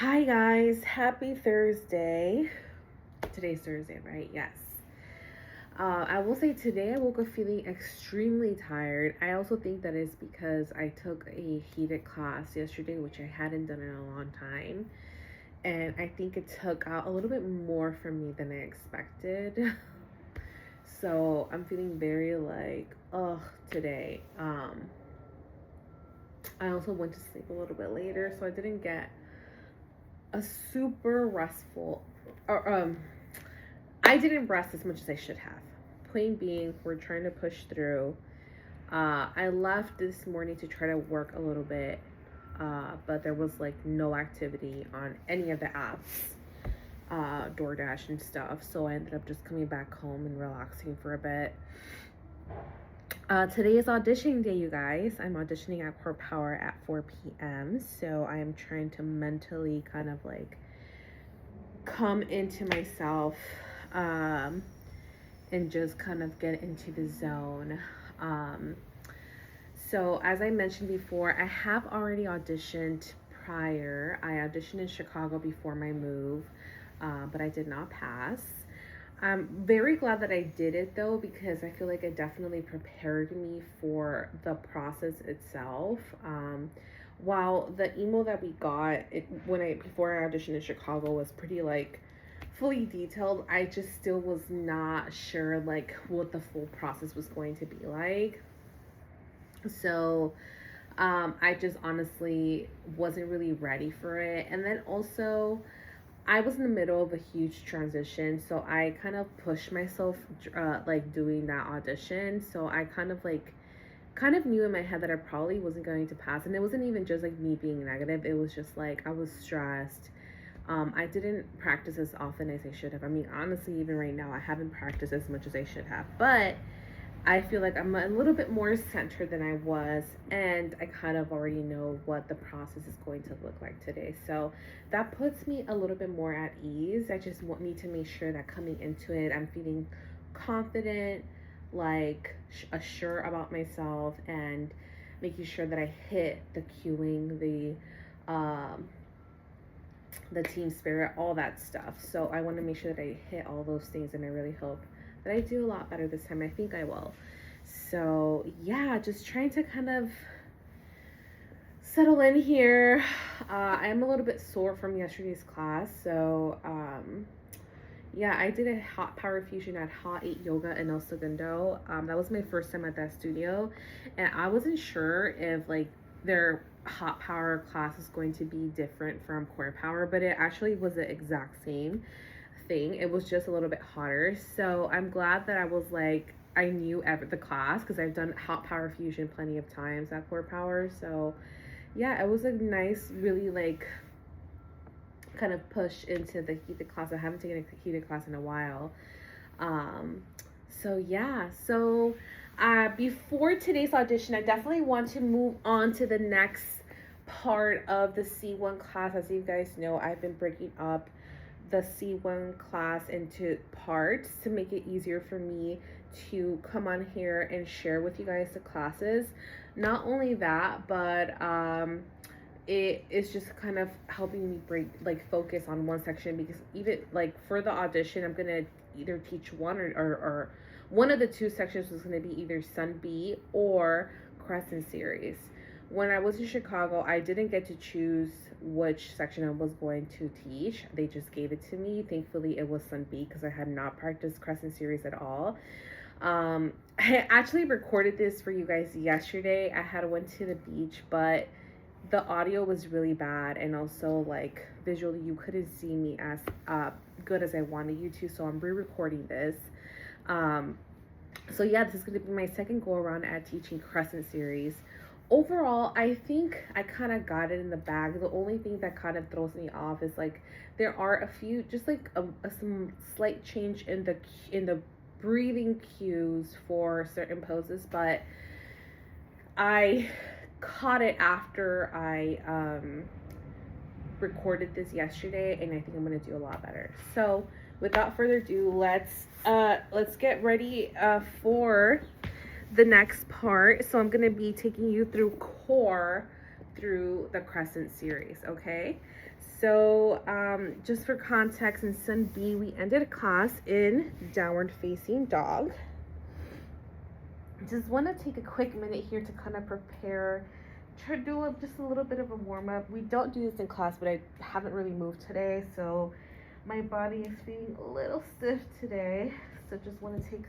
Hi guys, happy Thursday. Today's Thursday, right? Yes. I will say today I woke up feeling extremely tired. I also think that is because I took a heated class yesterday, which I hadn't done in a long time. And I think it took out a little bit more from me than I expected. So I'm feeling very like, ugh, today. I also went to sleep a little bit later, so I didn't get a super restful or I didn't rest as much as I should have. Plain being, we're trying to push through. I left this morning to try to work a little bit, but there was like no activity on any of the apps, DoorDash and stuff. So I ended up just coming back home and relaxing for a bit. Today is auditioning day, you guys. I'm auditioning at Core Power at 4 p.m. So I am trying to mentally kind of like come into myself and just kind of get into the zone. So as I mentioned before, I have already auditioned prior. I auditioned in Chicago before my move, but I did not pass. I'm very glad that I did it though, because I feel like it definitely prepared me for the process itself. While the email that we got before I auditioned in Chicago was pretty like fully detailed, I just still was not sure like what the full process was going to be like. So I just honestly wasn't really ready for it. And then also I was in the middle of a huge transition, so I kind of pushed myself like doing that audition. So I kind of knew in my head that I probably wasn't going to pass, and it wasn't even just like me being negative. It was just like I was stressed. I didn't practice as often as I should have. I mean, honestly, even right now, I haven't practiced as much as I should have, but I feel like I'm a little bit more centered than I was, and I kind of already know what the process is going to look like today. So that puts me a little bit more at ease. I just need to make sure that coming into it, I'm feeling confident, like assured about myself, and making sure that I hit the cueing, the team spirit, all that stuff. So I want to make sure that I hit all those things, and I really hope that I do a lot better this time. I think I will. So yeah, just trying to kind of settle in here. I'm a little bit sore from yesterday's class, so yeah, I did a hot power fusion at Hot 8 Yoga in El Segundo. That was my first time at that studio, and I wasn't sure if like their hot power class is going to be different from core power, but it actually was the exact same thing. It was just a little bit hotter. So I'm glad that I was like, I knew the class, because I've done hot power fusion plenty of times at core power. So yeah, it was a nice, really like kind of push into the heated class. I haven't taken a heated class in a while. So yeah, so before today's audition, I definitely want to move on to the next part of the C1 class. As you guys know, I've been breaking up the C1 class into parts to make it easier for me to come on here and share with you guys the classes. Not only that, but it is just kind of helping me focus on one section, because even like for the audition, I'm gonna either teach one or one of the two sections was going to be either Sun B or Crescent Series. When I was in Chicago, I didn't get to choose which section I was going to teach. They just gave it to me. Thankfully, it was Sun B, because I had not practiced Crescent Series at all. I actually recorded this for you guys yesterday. I had went to the beach, but the audio was really bad, and also like visually you couldn't see me as good as I wanted you to, so I'm re-recording this. So yeah, this is going to be my second go around at teaching Crescent Series. Overall, I think I kind of got it in the bag. The only thing that kind of throws me off is like there are a few, just like some slight change in the breathing cues for certain poses, but I caught it after I recorded this yesterday, and I think I'm gonna do a lot better. So without further ado, let's get ready for the next part. So I'm gonna be taking you through core through the Crescent Series, okay? So just for context, in Sun B, we ended a class in downward facing dog. Just want to take a quick minute here to kind of prepare, try to do just a little bit of a warm-up. We don't do this in class, but I haven't really moved today, so my body is feeling a little stiff today. So just want to take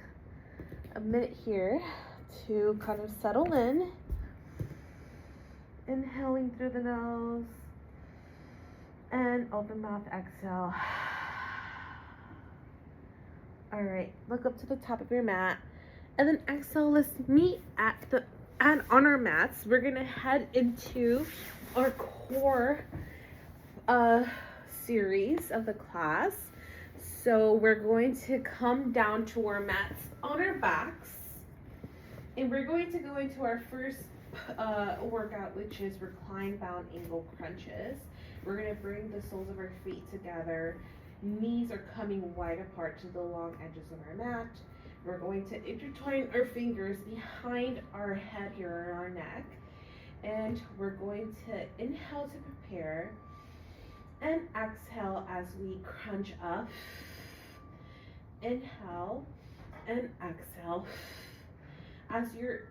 a minute here to kind of settle in. Inhaling through the nose and open mouth, exhale. All right, look up to the top of your mat and then exhale. Let's meet on our mats. We're gonna head into our core series of the class. So we're going to come down to our mats on our backs, and we're going to go into our first workout, which is recline bound angle crunches. We're going to bring the soles of our feet together. Knees are coming wide apart to the long edges of our mat. We're going to intertwine our fingers behind our head here on our neck. And we're going to inhale to prepare and exhale as we crunch up. Inhale and exhale. As you're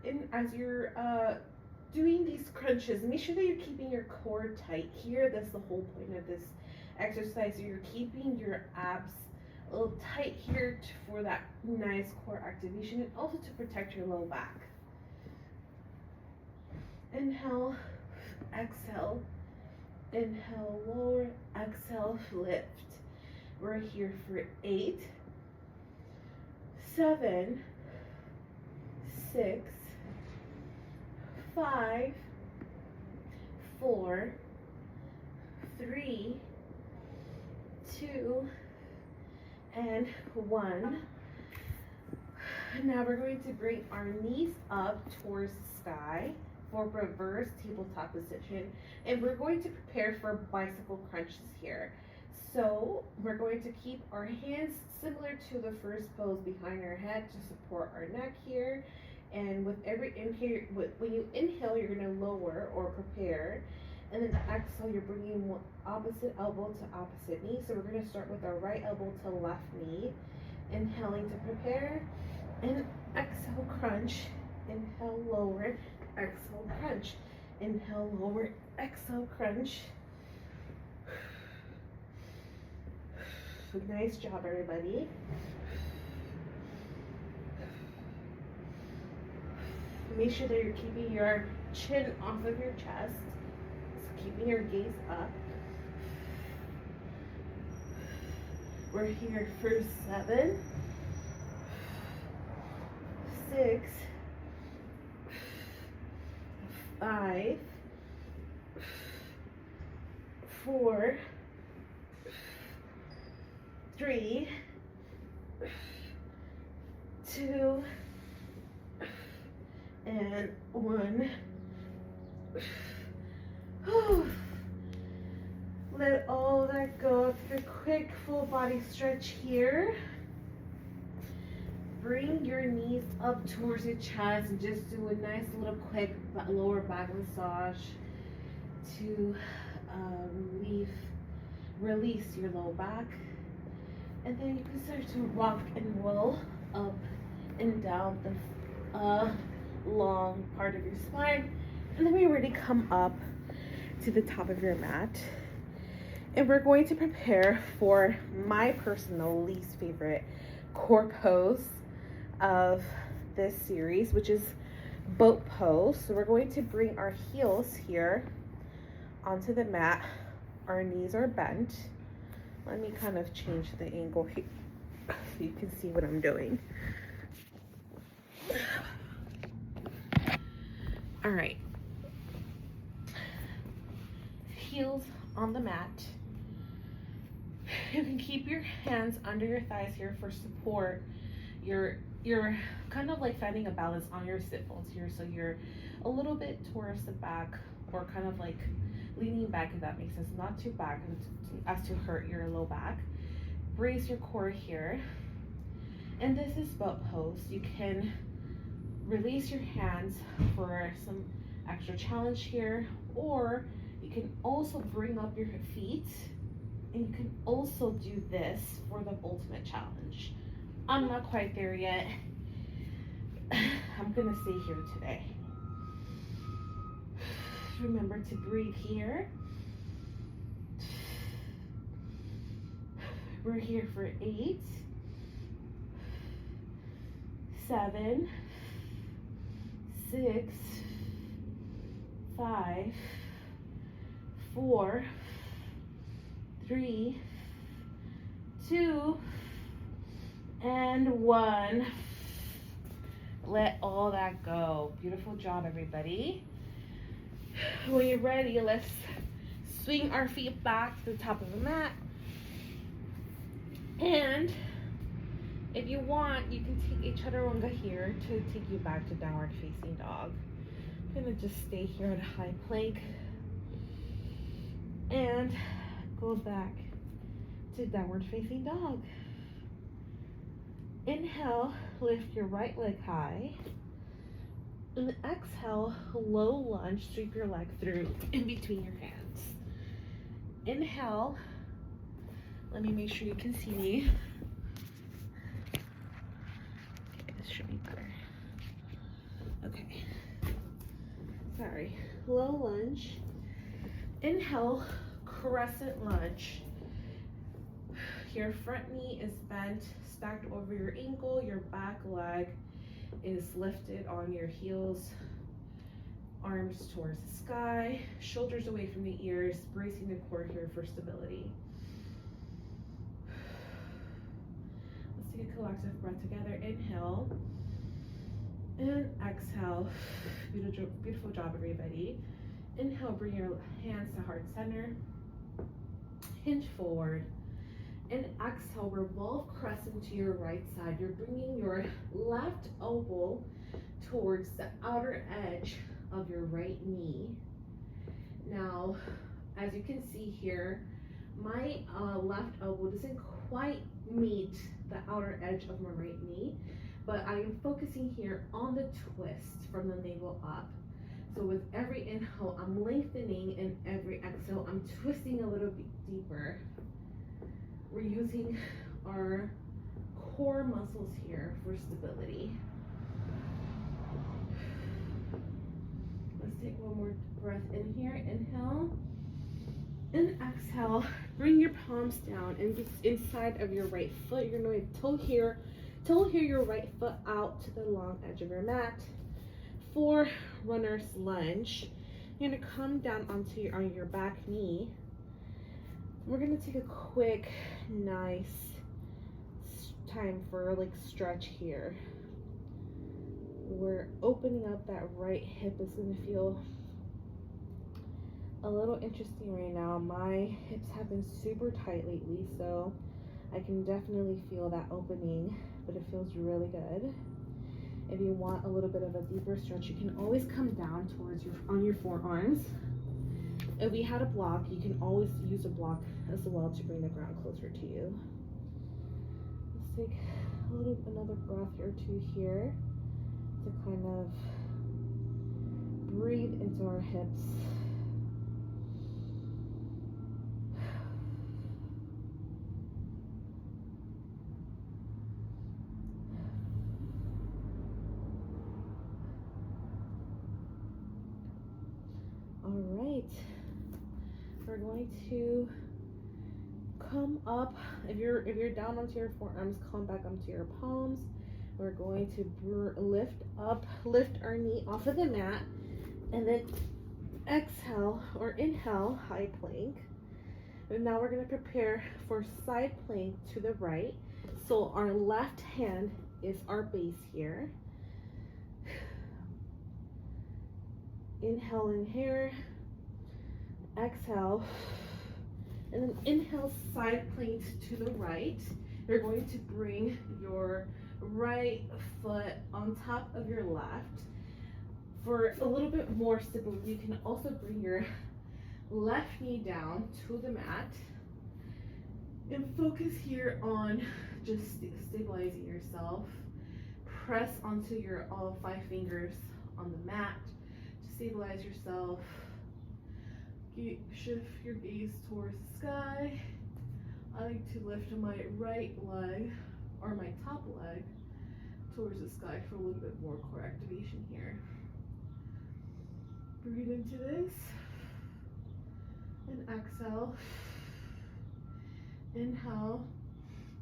doing these crunches, make sure that you're keeping your core tight here. That's the whole point of this exercise. So you're keeping your abs a little tight here for that nice core activation, and also to protect your low back. Inhale, exhale, inhale, lower, exhale, lift. We're here for 8, 7, 6, 5, 4, 3, 2, and 1. Now we're going to bring our knees up towards the sky for reverse tabletop position, and we're going to prepare for bicycle crunches here. So we're going to keep our hands similar to the first pose behind our head to support our neck here. And with every inhale, when you inhale, you're going to lower or prepare. And then exhale, you're bringing one opposite elbow to opposite knee. So we're going to start with our right elbow to left knee. Inhaling to prepare. And exhale, crunch. Inhale, lower. Exhale, crunch. Inhale, lower. Exhale, crunch. Nice job, everybody. Make sure that you're keeping your chin off of your chest. So keeping your gaze up. We're here for 7, 6, 5, 4, 3, 2, and 1. Let all that go. Take a quick full body stretch here. Bring your knees up towards your chest and just do a nice little quick lower back massage to release your low back. And then you can start to rock and roll up and down the long part of your spine. And then we already come up to the top of your mat. And we're going to prepare for my personal least favorite core pose of this series, which is boat pose. So we're going to bring our heels here onto the mat. Our knees are bent. Let me kind of change the angle here so you can see what I'm doing. All right. Heels on the mat. You can keep your hands under your thighs here for support. You're kind of like finding a balance on your sit bones here, so you're a little bit towards the back, or kind of like leaning back, if that makes sense. Not too back as to hurt your low back. Brace your core here. And this is boat pose. You can release your hands for some extra challenge here. Or you can also bring up your feet, and you can also do this for the ultimate challenge. I'm not quite there yet. I'm gonna stay here today. Remember to breathe here. We're here for 8, 7, 6, 5, 4, 3, 2, and 1. Let all that go. Beautiful job, everybody. When you're ready, let's swing our feet back to the top of the mat. And if you want, you can take a chaturanga here to take you back to downward facing dog. I'm gonna just stay here at a high plank and go back to downward facing dog. Inhale, lift your right leg high. And exhale, low lunge, sweep your leg through in between your hands. Inhale. Let me make sure you can see me. Okay, this should be better. Okay. Sorry. Low lunge. Inhale, crescent lunge. Your front knee is bent, stacked over your ankle. Your back leg is lifted on your heels. Arms towards the sky. Shoulders away from the ears, bracing the core here for stability. Take a collective breath together. Inhale and exhale. Beautiful job, everybody. Inhale, bring your hands to heart center. Hinge forward. And exhale, revolve crescent to your right side. You're bringing your left elbow towards the outer edge of your right knee. Now, as you can see here, my left elbow doesn't quite meet the outer edge of my right knee, but I am focusing here on the twist from the navel up. So with every inhale, I'm lengthening, and every exhale, I'm twisting a little bit deeper. We're using our core muscles here for stability. Let's take one more breath in here. Inhale. And exhale, bring your palms down and inside of your right foot. You're going to toe here your right foot out to the long edge of your mat. For runner's lunge, you're going to come down on your back knee. We're going to take a quick, nice time for like stretch here. We're opening up that right hip. Is going to feel a little interesting right now. My hips have been super tight lately, so I can definitely feel that opening, but it feels really good. If you want a little bit of a deeper stretch, you can always come down towards on your forearms. If we had a block, you can always use a block as well to bring the ground closer to you. Let's take another breath or two here to kind of breathe into our hips. All right, we're going to come up. If you're down onto your forearms, come back onto your palms. We're going to lift our knee off of the mat, and then exhale or inhale, high plank. And now we're going to prepare for side plank to the right. So our left hand is our base here. Inhale in here, exhale, and then inhale, side plank to the right. You're going to bring your right foot on top of your left. For a little bit more stability, you can also bring your left knee down to the mat and focus here on just stabilizing yourself. Press onto your all 5 fingers on the mat to stabilize yourself. Shift your gaze towards the sky. I like to lift my right leg, or my top leg, towards the sky for a little bit more core activation here. Breathe into this and exhale. Inhale,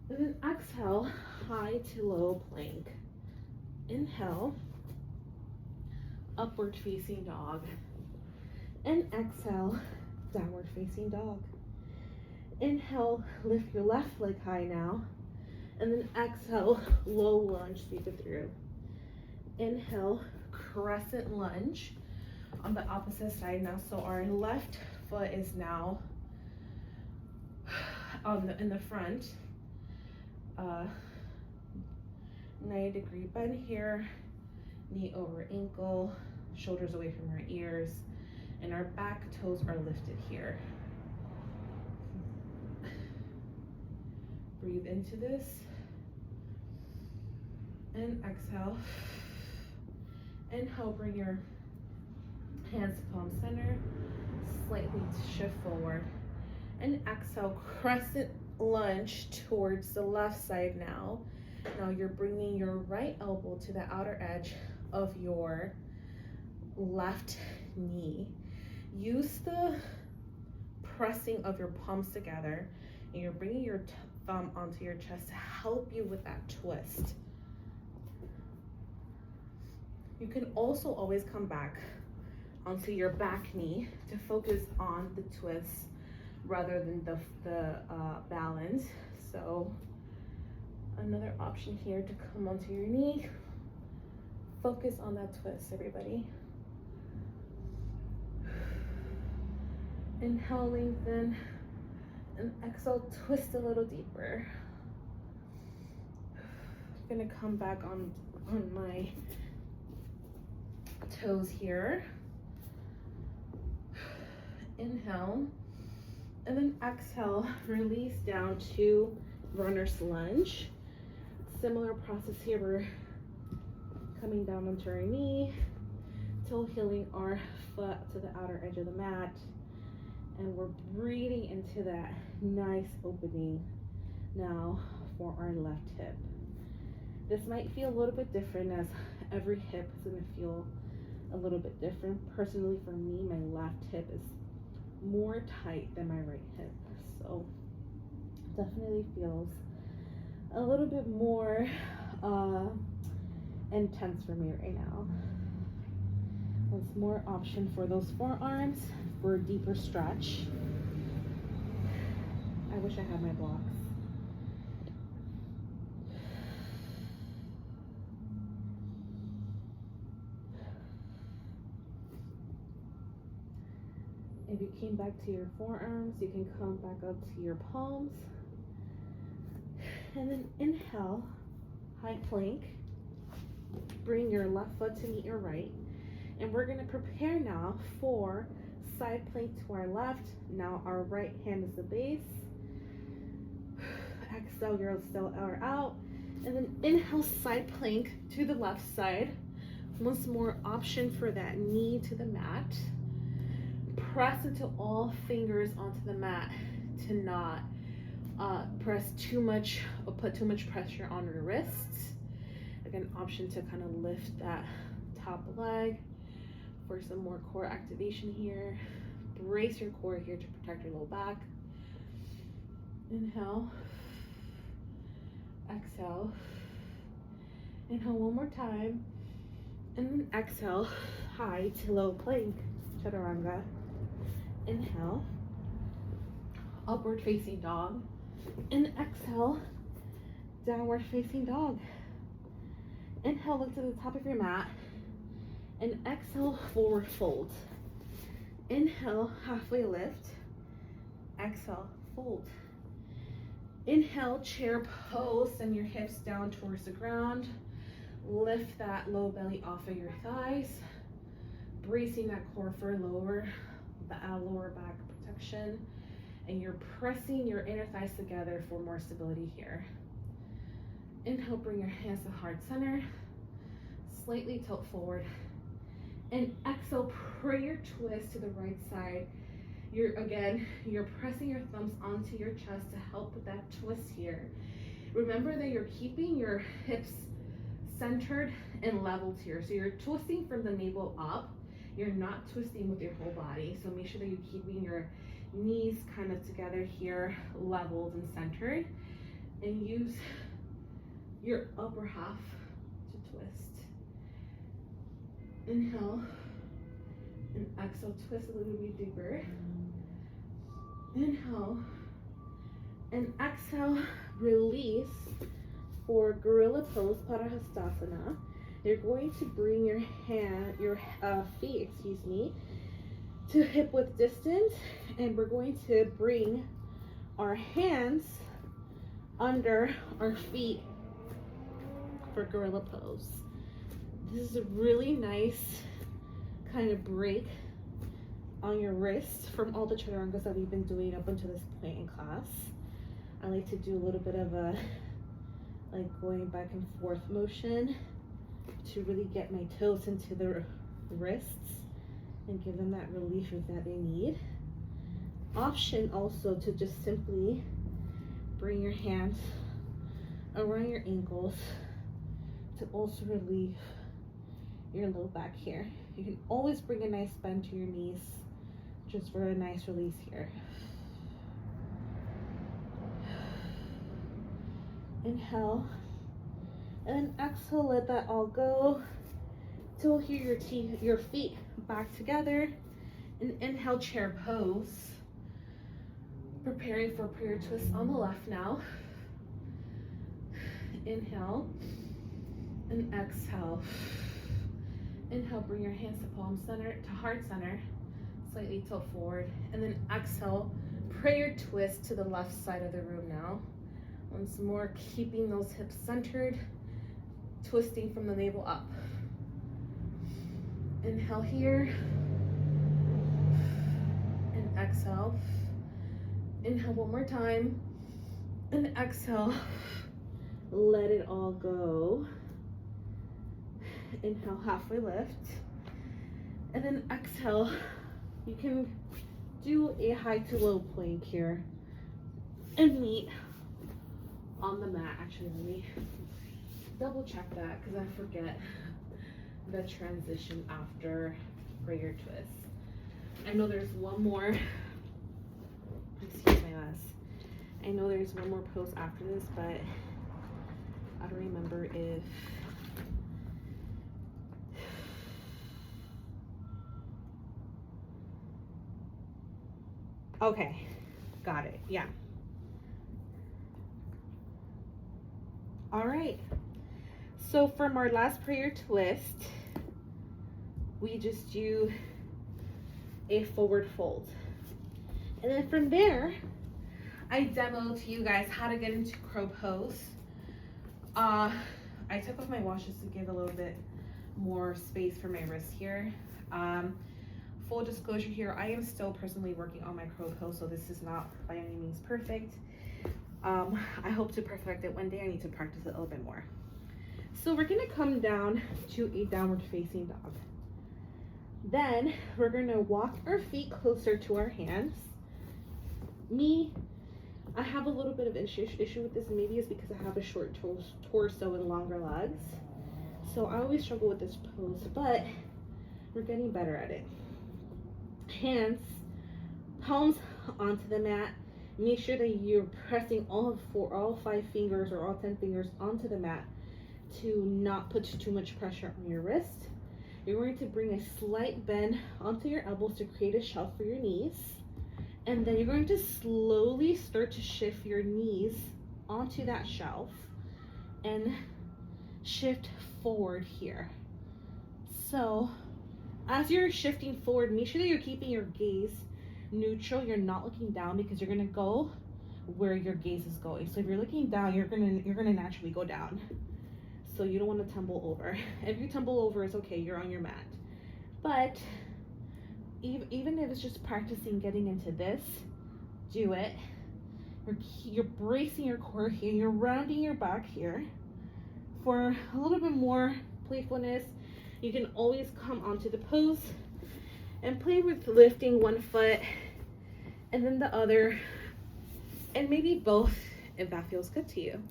and then exhale, high to low plank. Inhale, upward facing dog. And exhale, downward facing dog. Inhale, lift your left leg high now. And then exhale, low lunge, sweep it through. Inhale, crescent lunge on the opposite side now. So our left foot is now in the front. 90-degree bend here, knee over ankle, shoulders away from our ears, and our back toes are lifted here. Breathe into this and exhale. Inhale, bring your hands to palm center, slightly shift forward, and exhale, crescent lunge towards the left side now. Now you're bringing your right elbow to the outer edge of your left knee. Use the pressing of your palms together, and you're bringing your thumb onto your chest to help you with that twist. You can also always come back onto your back knee to focus on the twist rather than the balance. So another option here to come onto your knee. Focus on that twist, everybody. Inhale, lengthen, and exhale, twist a little deeper. I'm gonna come back on my toes here. Inhale, and then exhale, release down to runner's lunge. Similar process here, we're coming down onto our knee, toe heeling our foot to the outer edge of the mat, and we're breathing into that nice opening now for our left hip. This might feel a little bit different, as every hip is going to feel a little bit different. Personally, for me, my left hip is more tight than my right hip, so definitely feels a little bit more intense for me right now. There's more option for those forearms for a deeper stretch. I wish I had my blocks. If you came back to your forearms, you can come back up to your palms. And then inhale, high plank. Bring your left foot to meet your right. And we're gonna prepare now for side plank to our left. Now our right hand is the base. Exhale, your still air out. And then inhale, side plank to the left side. Once more, option for that knee to the mat. Press into all fingers onto the mat to not press too much or put too much pressure on your wrists. Again, option to kind of lift that top leg for some more core activation here. Brace your core here to protect your low back. Inhale, exhale. Inhale one more time, and then exhale, high to low plank, chaturanga. Inhale, upward facing dog, and exhale, downward facing dog. Inhale, look to the top of your mat, and exhale, forward fold. Inhale, halfway lift. Exhale, fold. Inhale, chair pose, send your hips down towards the ground. Lift that low belly off of your thighs, bracing that core for lower back protection. And you're pressing your inner thighs together for more stability here. Inhale, bring your hands to heart center. Slightly tilt forward. And exhale, prayer twist to the right side. You're pressing your thumbs onto your chest to help with that twist here. Remember that you're keeping your hips centered and leveled here. So you're twisting from the navel up. You're not twisting with your whole body. So make sure that you're keeping your knees kind of together here, leveled and centered. And use your upper half to twist. Inhale and exhale, twist a little bit deeper. Inhale and exhale, release for gorilla pose, Parahastasana. You're going to bring your feet, to hip width distance, and we're going to bring our hands under our feet for gorilla pose. This is a really nice kind of break on your wrist from all the chaturangas that we've been doing up until this point in class. I like to do a little bit of a going back and forth motion to really get my toes into the wrists and give them that relief that they need. Option also to just simply bring your hands around your ankles to also relieve your low back here. You can always bring a nice bend to your knees just for a nice release here. Inhale and then exhale, let that all go till hear your feet back together. And inhale, chair pose. Preparing for prayer twist on the left now. Inhale and exhale. Inhale, bring your hands to palm center, to heart center, slightly tilt forward. And then exhale, prayer twist to the left side of the room now. Once more, keeping those hips centered, twisting from the navel up. Inhale here, and exhale. Inhale one more time, and exhale. Let it all go. Inhale, halfway lift, and then exhale. You can do a high to low plank here and meet on the mat. Actually, let me double check that because I forget the transition after prayer twist. I know there's one more. Excuse my mess. I know there's one more pose after this, but I don't remember if okay, got it. Yeah. All right. So from our last prayer twist, we just do a forward fold. And then from there, I demoed to you guys how to get into crow pose. I took off my washes to give a little bit more space for my wrist here. Full disclosure here, I am still personally working on my crow pose, so this is not by any means perfect. I hope to perfect it one day. I need to practice it a little bit more. So we're gonna come down to a downward facing dog. Then we're gonna walk our feet closer to our hands. I have a little bit of issue with this, and maybe it's because I have a short torso and longer legs. So I always struggle with this pose, but we're getting better at it. Hands, palms onto the mat. Make sure that you're pressing all 5 fingers or all 10 fingers onto the mat to not put too much pressure on your wrist. You're going to bring a slight bend onto your elbows to create a shelf for your knees. And then you're going to slowly start to shift your knees onto that shelf and shift forward here. So as you're shifting forward, make sure that you're keeping your gaze neutral. You're not looking down because you're gonna go where your gaze is going. So if you're looking down, you're gonna naturally go down. So you don't want to tumble over. If you tumble over, it's okay, you're on your mat. But even if it's just practicing getting into this, do it. You're bracing your core here, you're rounding your back here for a little bit more playfulness. You can always come onto the pose and play with lifting one foot and then the other, and maybe both if that feels good to you.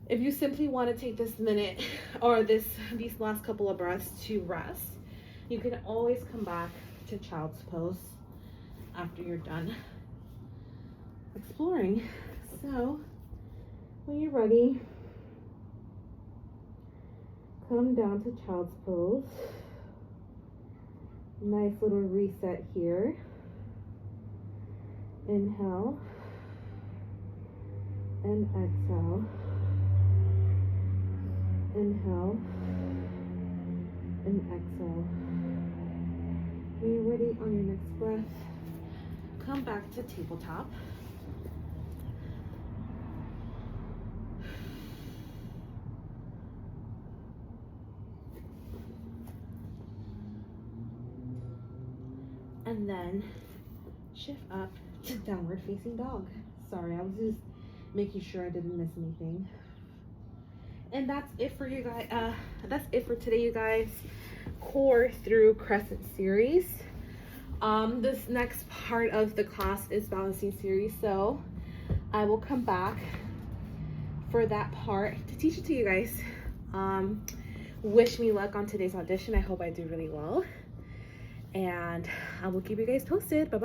If you simply want to take this minute or these last couple of breaths to rest, you can always come back to child's pose after you're done exploring. So when you're ready, come down to child's pose. Nice little reset here. Inhale and exhale. Inhale and exhale. When you're ready, on your next breath, come back to tabletop. And then shift up to downward facing dog. Sorry, I was just making sure I didn't miss anything. And that's it for you guys. That's it for today, you guys. Core through Crescent Series. This next part of the class is balancing series, so I will come back for that part to teach it to you guys. Wish me luck on today's audition. I hope I do really well, and I will keep you guys posted. Bye bye.